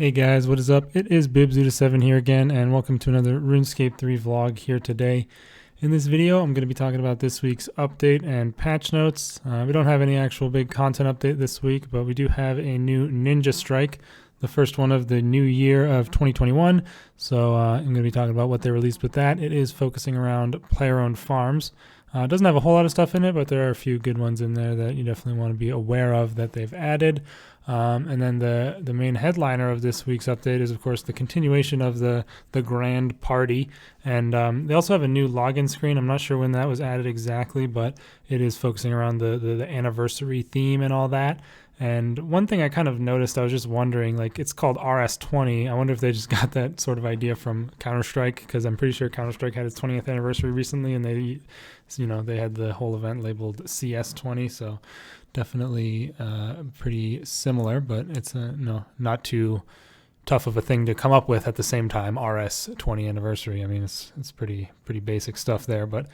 Hey guys, what is up? It is Bibzuda7 here again, and welcome to another RuneScape 3 vlog here today. In this video, I'm going to be talking about this week's update and patch notes. We don't have any actual big content update this week, but we do have a new Ninja Strike, the first one of the new year of 2021. So I'm going to be talking about what they released with that. It is focusing around player-owned farms. It doesn't have a whole lot of stuff in it, but there are a few good ones in there that you definitely want to be aware of that they've added. And then the main headliner of this week's update is, of course, the continuation of the grand party. And they also have a new login screen. I'm not sure when that was added exactly, but it is focusing around the anniversary theme and all that. And one thing I kind of noticed, I was just wondering, like, it's called RS3. I wonder if they just got that sort of idea from Counter-Strike, because I'm pretty sure Counter-Strike had its 20th anniversary recently, and they had the whole event labeled CS20, so definitely pretty similar, but it's not too tough of a thing to come up with at the same time. RS20 anniversary. I mean, it's pretty basic stuff there, but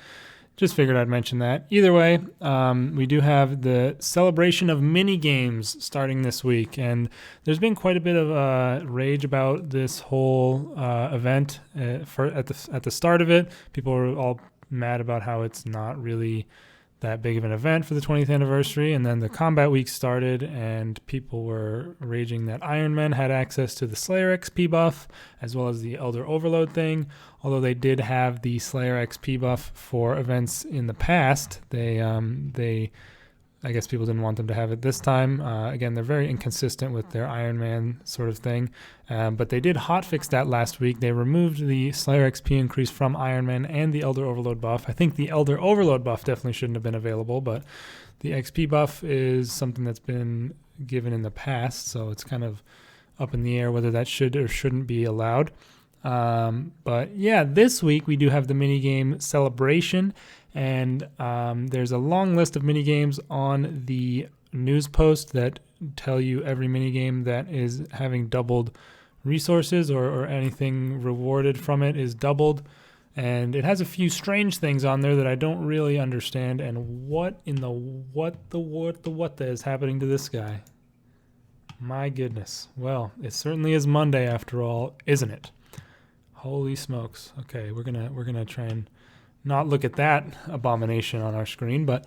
just figured I'd mention that. Either way, we do have the celebration of Minigames starting this week, and there's been quite a bit of rage about this whole event at the start of it. People were all mad about how it's not really that big of an event for the 20th anniversary, and then the combat week started and people were raging that Iron Man had access to the Slayer XP buff as well as the Elder Overload thing. Although they did have the Slayer XP buff for events in the past, I guess people didn't want them to have it this time. Again, they're very inconsistent with their Iron Man sort of thing. But they did hotfix that last week. They removed the Slayer XP increase from Iron Man and the Elder Overload buff. I think the Elder Overload buff definitely shouldn't have been available, but the XP buff is something that's been given in the past, so it's kind of up in the air whether that should or shouldn't be allowed. But yeah, this week we do have the minigame celebration, and there's a long list of minigames on the news post that tell you every minigame that is having doubled resources or anything rewarded from it is doubled. And it has a few strange things on there that I don't really understand. And what the is happening to this guy? My goodness. Well, it certainly is Monday after all, isn't it? Holy smokes. Okay, we're gonna try and not look at that abomination on our screen, but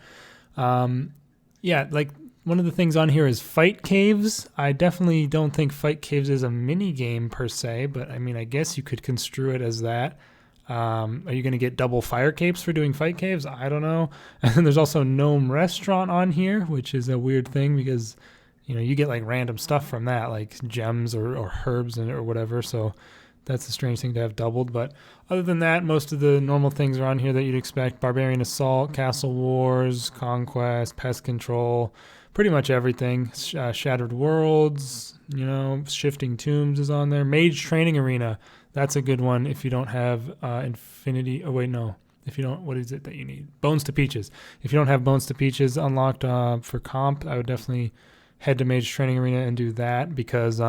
yeah, like one of the things on here is fight caves. I definitely don't think fight caves is a mini game per se, but I mean, I guess you could construe it as that. Are you going to get double fire capes for doing fight caves? I don't know. And then there's also Gnome Restaurant on here, which is a weird thing because you get like random stuff from that, like gems or herbs or whatever. So that's a strange thing to have doubled. But other than that, most of the normal things are on here that you'd expect. Barbarian Assault, Castle Wars, Conquest, Pest Control, pretty much everything. Shattered Worlds, Shifting Tombs is on there. Mage Training Arena, that's a good one if you don't have Infinity. Oh, wait, no. If you don't, what is it that you need? Bones to Peaches. If you don't have Bones to Peaches unlocked for comp, I would definitely head to Mage Training Arena and do that because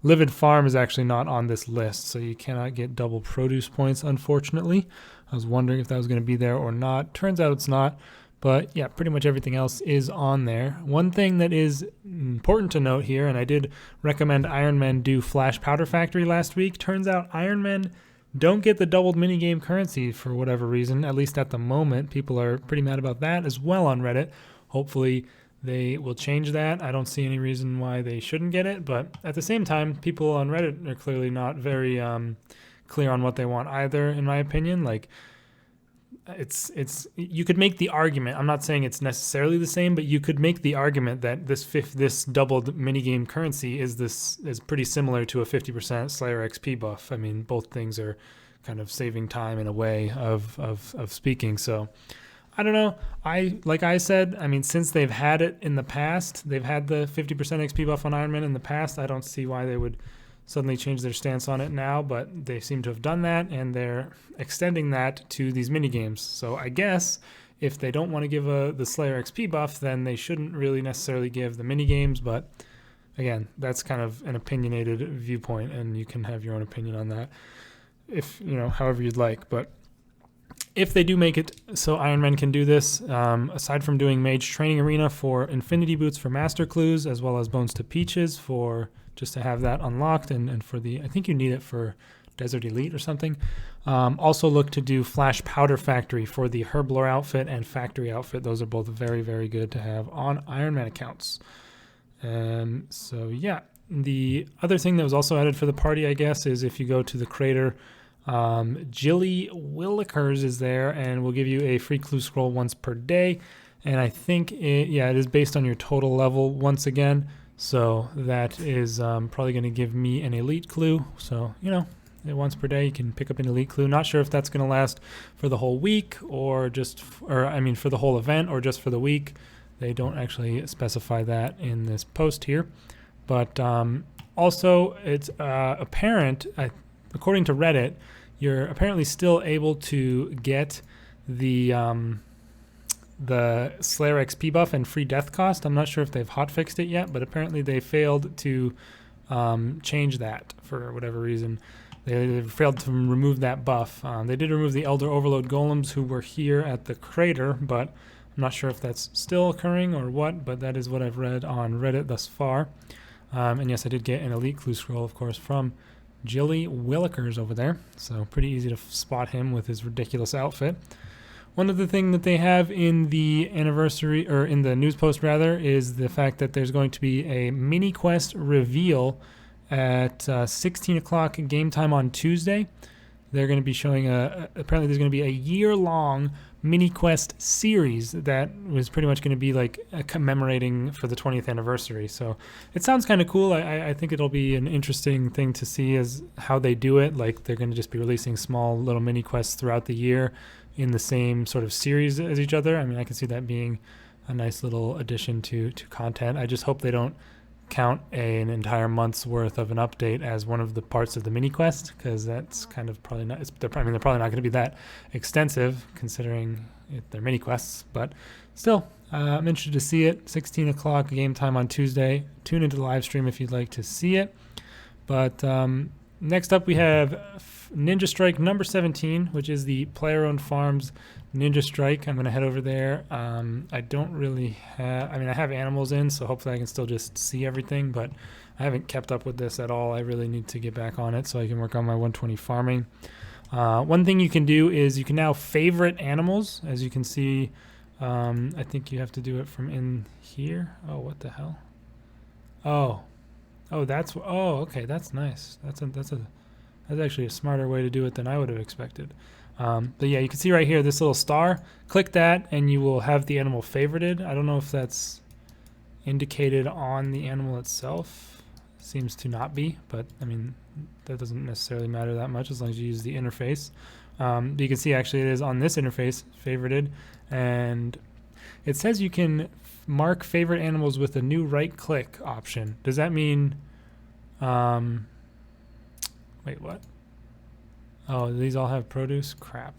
Livid Farm is actually not on this list, so you cannot get double produce points, unfortunately. I was wondering if that was going to be there or not. Turns out it's not, but yeah, pretty much everything else is on there. One thing that is important to note here, and I did recommend Iron Men do Flash Powder Factory last week. Turns out Iron Men don't get the doubled minigame currency for whatever reason, at least at the moment. People are pretty mad about that as well on Reddit. Hopefully they will change that. I don't see any reason why they shouldn't get it, but at the same time, people on Reddit are clearly not very clear on what they want either, in my opinion. Like, you could make the argument. I'm not saying it's necessarily the same, but you could make the argument that this doubled minigame currency is pretty similar to a 50% Slayer XP buff. I mean, both things are kind of saving time in a way of speaking. So I don't know. Like I said, I mean, since they've had it in the past, they've had the 50% XP buff on Iron Man in the past. I don't see why they would suddenly change their stance on it now, but they seem to have done that, and they're extending that to these minigames. So I guess if they don't want to give the Slayer XP buff, then they shouldn't really necessarily give the minigames, but again, that's kind of an opinionated viewpoint, and you can have your own opinion on that if, however you'd like. But if they do make it so Iron Man can do this, aside from doing Mage Training Arena for Infinity Boots for Master Clues, as well as Bones to Peaches for just to have that unlocked, and for the, I think you need it for Desert Elite or something. Also look to do Flash Powder Factory for the Herblore outfit and Factory outfit. Those are both very, very good to have on Iron Man accounts. So yeah, the other thing that was also added for the party, I guess, is if you go to the crater, Jilly Willikers is there and will give you a free clue scroll once per day. And I think it is based on your total level once again. So that is probably going to give me an elite clue. So, once per day you can pick up an elite clue. Not sure if that's going to last for the whole week or for the whole event or just for the week. They don't actually specify that in this post here. But also it's apparent, according to Reddit, you're apparently still able to get the Slayer XP buff and free death cost. I'm not sure if they've hotfixed it yet, but apparently they failed to change that for whatever reason. They failed to remove that buff. They did remove the Elder Overload Golems who were here at the crater, but I'm not sure if that's still occurring or what, but that is what I've read on Reddit thus far. And yes, I did get an elite clue scroll, of course, from Jilly Willikers over there. So pretty easy to spot him with his ridiculous outfit. One other thing that they have in the anniversary, or in the news post rather, is the fact that there's going to be a mini quest reveal at 16 o'clock game time on Tuesday. They're going to be showing apparently there's going to be a year-long mini quest series that was pretty much going to be like commemorating for the 20th anniversary. So it sounds kind of cool. I think it'll be an interesting thing to see as how they do it. Like they're going to just be releasing small little mini quests throughout the year in the same sort of series as each other. I mean, I can see that being a nice little addition to content. I just hope they don't count an entire month's worth of an update as one of the parts of the mini quest, because that's kind of probably not, they're probably not going to be that extensive considering they're mini quests, but still, I'm interested to see it. 16 o'clock game time on Tuesday. Tune into the live stream if you'd like to see it. But next up we have Ninja Strike number 17, which is the player-owned farms Ninja Strike. I'm going to head over there. I don't really have, I have animals in, so hopefully I can still just see everything, but I haven't kept up with this at all. I really need to get back on it so I can work on my 120 farming. One thing you can do is you can now favorite animals. As you can see, I think you have to do it from in here. Oh, what the hell? Oh, okay, that's nice. That's actually a smarter way to do it than I would have expected. But yeah, you can see right here this little star. Click that and you will have the animal favorited. I don't know if that's indicated on the animal itself. Seems to not be, but that doesn't necessarily matter that much as long as you use the interface. But you can see actually it is on this interface favorited, and it says you can mark favorite animals with a new right click option. Does that mean wait, what? Oh, these all have produce? Crap.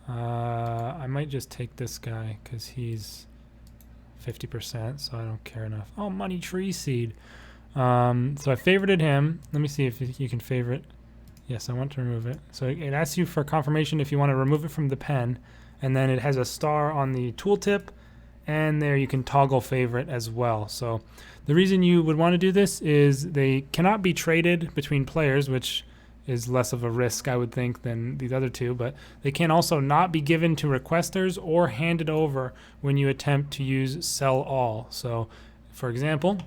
I might just take this guy because he's 50%, so I don't care enough. Oh, money tree seed. So I favorited him. Let me see if you can favorite. Yes, I want to remove it. So it asks you for confirmation if you want to remove it from the pen, and then it has a star on the tooltip, and there you can toggle favorite as well. So the reason you would want to do this is they cannot be traded between players, which is less of a risk, I would think, than these other two, but they can also not be given to requesters or handed over when you attempt to use sell all. So for example,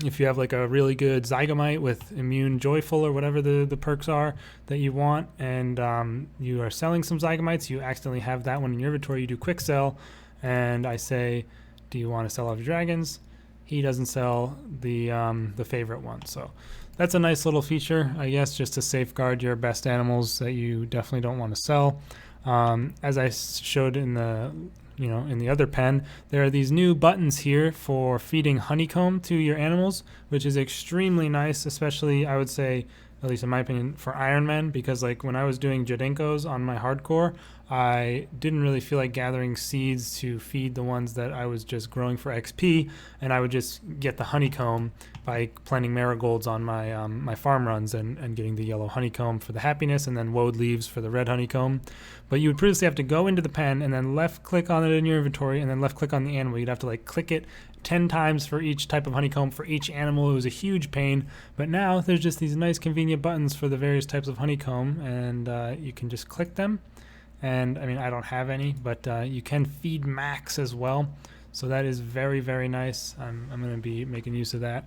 if you have like a really good Zygomite with immune joyful or whatever the perks are that you want, and you are selling some Zygomites, you accidentally have that one in your inventory, you do quick sell, and I say, do you want to sell off your dragons? He doesn't sell the favorite one. So that's a nice little feature, I guess, just to safeguard your best animals that you definitely don't want to sell. As I showed in the in the other pen, there are these new buttons here for feeding honeycomb to your animals, which is extremely nice, especially I would say, at least in my opinion, for Iron Man, because like when I was doing Jodenkos on my hardcore, I didn't really feel like gathering seeds to feed the ones that I was just growing for XP, and I would just get the honeycomb by planting marigolds on my my farm runs and getting the yellow honeycomb for the happiness, and then woad leaves for the red honeycomb. But you would previously have to go into the pen and then left click on it in your inventory and then left click on the animal. You'd have to like click it 10 times for each type of honeycomb for each animal. It was a huge pain, but now there's just these nice convenient buttons for the various types of honeycomb, and you can just click them. And I mean, I don't have any, but you can feed max as well, so that is very, very nice. I'm going to be making use of that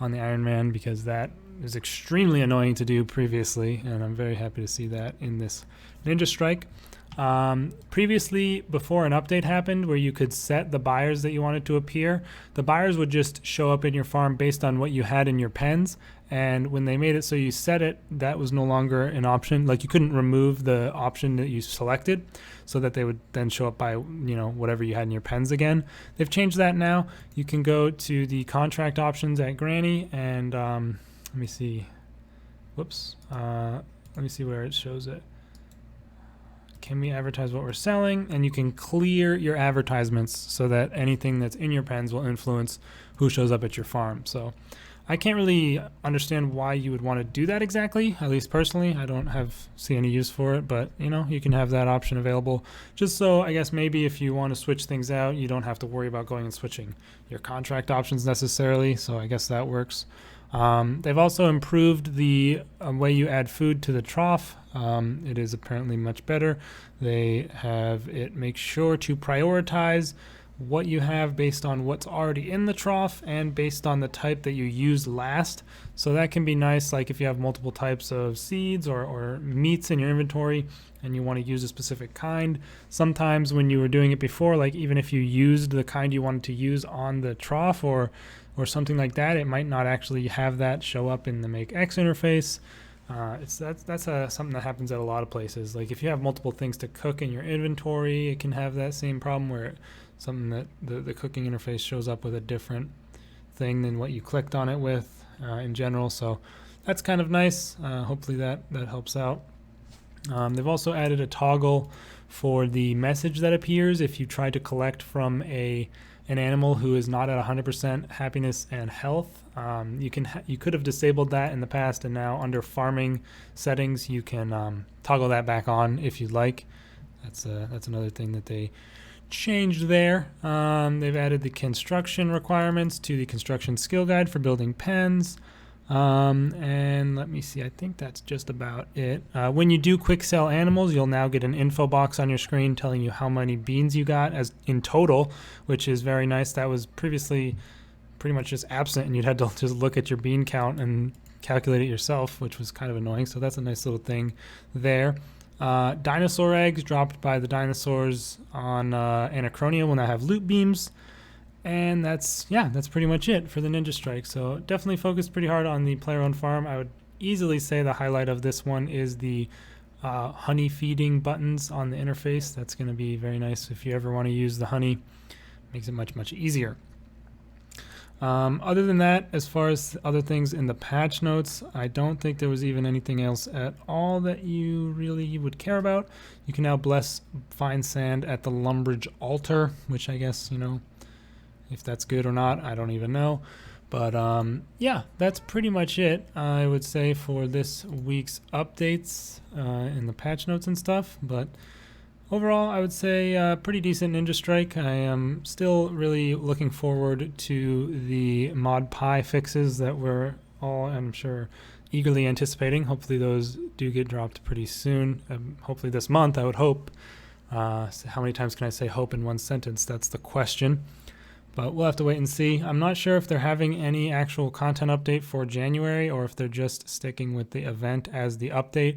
on the Iron Man because that is extremely annoying to do previously, and I'm very happy to see that in this Ninja Strike. Previously, before an update happened where you could set the buyers that you wanted to appear, the buyers would just show up in your farm based on what you had in your pens, and when they made it so you set it, that was no longer an option. Like, you couldn't remove the option that you selected so that they would then show up by, you know, whatever you had in your pens again. They've changed that now. You can go to the contract options at Granny, and let me see. Whoops. Let me see where it shows it. Can we advertise what we're selling? And you can clear your advertisements so that anything that's in your pens will influence who shows up at your farm. So I can't really understand why you would want to do that exactly. At least personally, I don't see any use for it, but you know, you can have that option available just so I guess maybe if you want to switch things out, you don't have to worry about going and switching your contract options necessarily. So I guess that works. They've also improved the way you add food to the trough. It is apparently much better. They have it make sure to prioritize what you have based on what's already in the trough and based on the type that you used last. So that can be nice, like if you have multiple types of seeds or meats in your inventory and you want to use a specific kind. Sometimes when you were doing it before, like even if you used the kind you wanted to use on the trough or something like that, it might not actually have that show up in the Make X interface. That's something that happens at a lot of places. Like if you have multiple things to cook in your inventory, it can have that same problem where something that the cooking interface shows up with a different thing than what you clicked on it with in general. So that's kind of nice. Hopefully that helps out. They've also added a toggle for the message that appears if you try to collect from an animal who is not at 100% happiness and health. You could have disabled that in the past, and now under farming settings you can toggle that back on if you'd like. That's another thing that they changed there. They've added the construction requirements to the construction skill guide for building pens. And let me see, I think that's just about it. When you do quick sell animals, you'll now get an info box on your screen telling you how many beans you got as in total, which is very nice. That was previously pretty much just absent, and you'd had to just look at your bean count and calculate it yourself, which was kind of annoying. So that's a nice little thing there. Dinosaur eggs dropped by the dinosaurs on Anachronia will now have loot beams. And that's pretty much it for the Ninja Strike. So definitely focused pretty hard on the player-owned farm. I would easily say the highlight of this one is the honey feeding buttons on the interface. That's going to be very nice if you ever want to use the honey. Makes it much, much easier. Other than that, as far as other things in the patch notes, I don't think there was even anything else at all that you really would care about. You can now bless fine sand at the Lumbridge altar, which I guess, you know, if that's good or not, I don't even know. But yeah, that's pretty much it, I would say, for this week's updates in the patch notes and stuff. But overall, I would say pretty decent Ninja Strike. I am still really looking forward to the Mod Pi fixes that we're all, I'm sure, eagerly anticipating. Hopefully those do get dropped pretty soon. Hopefully this month, I would hope. So how many times can I say hope in one sentence? That's the question. But we'll have to wait and see. I'm not sure if they're having any actual content update for January or if they're just sticking with the event as the update.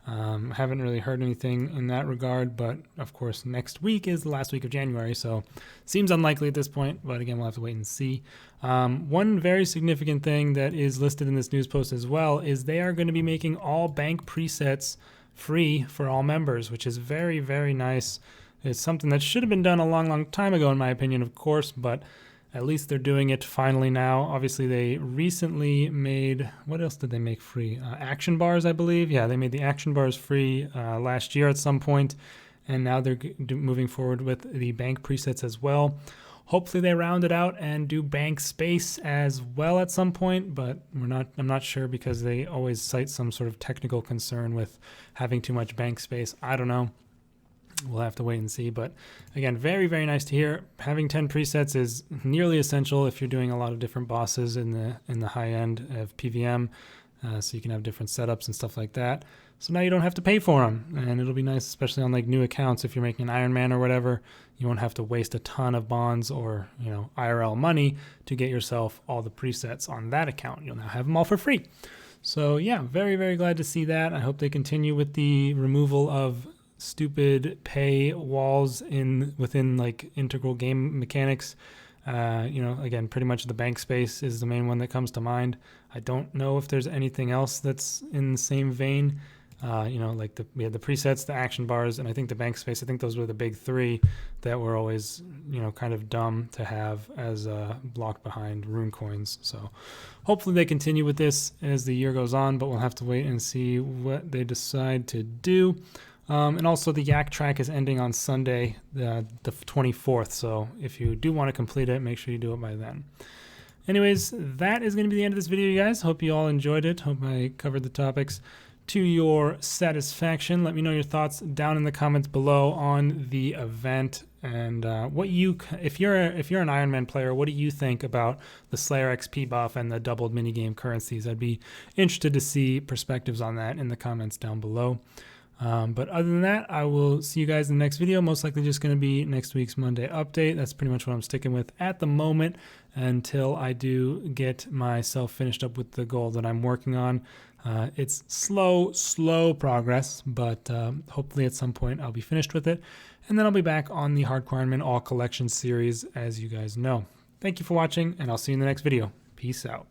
Haven't really heard anything in that regard, but of course next week is the last week of January, so seems unlikely at this point, but again, we'll have to wait and see. One very significant thing that is listed in this news post as well is they are going to be making all bank presets free for all members, which is very, very nice. It's something that should have been done a long, long time ago, in my opinion, of course, but at least they're doing it finally now. Obviously, they recently made, what else did they make free? Action bars, I believe. Yeah, they made the action bars free last year at some point, and now they're moving forward with the bank presets as well. Hopefully they round it out and do bank space as well at some point, but I'm not sure because they always cite some sort of technical concern with having too much bank space. I don't know. we'll have to wait and see. But again, very, very nice to hear. Having 10 presets is nearly essential if you're doing a lot of different bosses in the high end of PVM, so you can have different setups and stuff like that. So now you don't have to pay for them, and it'll be nice, especially on like new accounts. If you're making an Iron Man or whatever, you won't have to waste a ton of bonds or, you know, IRL money to get yourself all the presets on that account. You'll now have them all for free. So yeah, very, very glad to see that. I hope they continue with the removal of stupid pay walls within like integral game mechanics. You know, again, pretty much the bank space is the main one that comes to mind. I don't know if there's anything else that's in the same vein. You know, like we had the presets, the action bars, and I think the bank space. I think those were the big three that were always, you know, kind of dumb to have as blocked behind rune coins. So hopefully they continue with this as the year goes on, but we'll have to wait and see what they decide to do. And also the Yak track is ending on Sunday, the 24th. So if you do want to complete it, make sure you do it by then. Anyways, that is going to be the end of this video, you guys. Hope you all enjoyed it. Hope I covered the topics to your satisfaction. Let me know your thoughts down in the comments below on the event, and if you're an Iron Man player, what do you think about the Slayer XP buff and the doubled minigame currencies? I'd be interested to see perspectives on that in the comments down below. But other than that, I will see you guys in the next video. Most likely just going to be next week's Monday update. That's pretty much what I'm sticking with at the moment until I do get myself finished up with the goal that I'm working on. It's slow progress, but hopefully at some point I'll be finished with it. And then I'll be back on the Hardcore Iron Man All Collection series, as you guys know. Thank you for watching, and I'll see you in the next video. Peace out.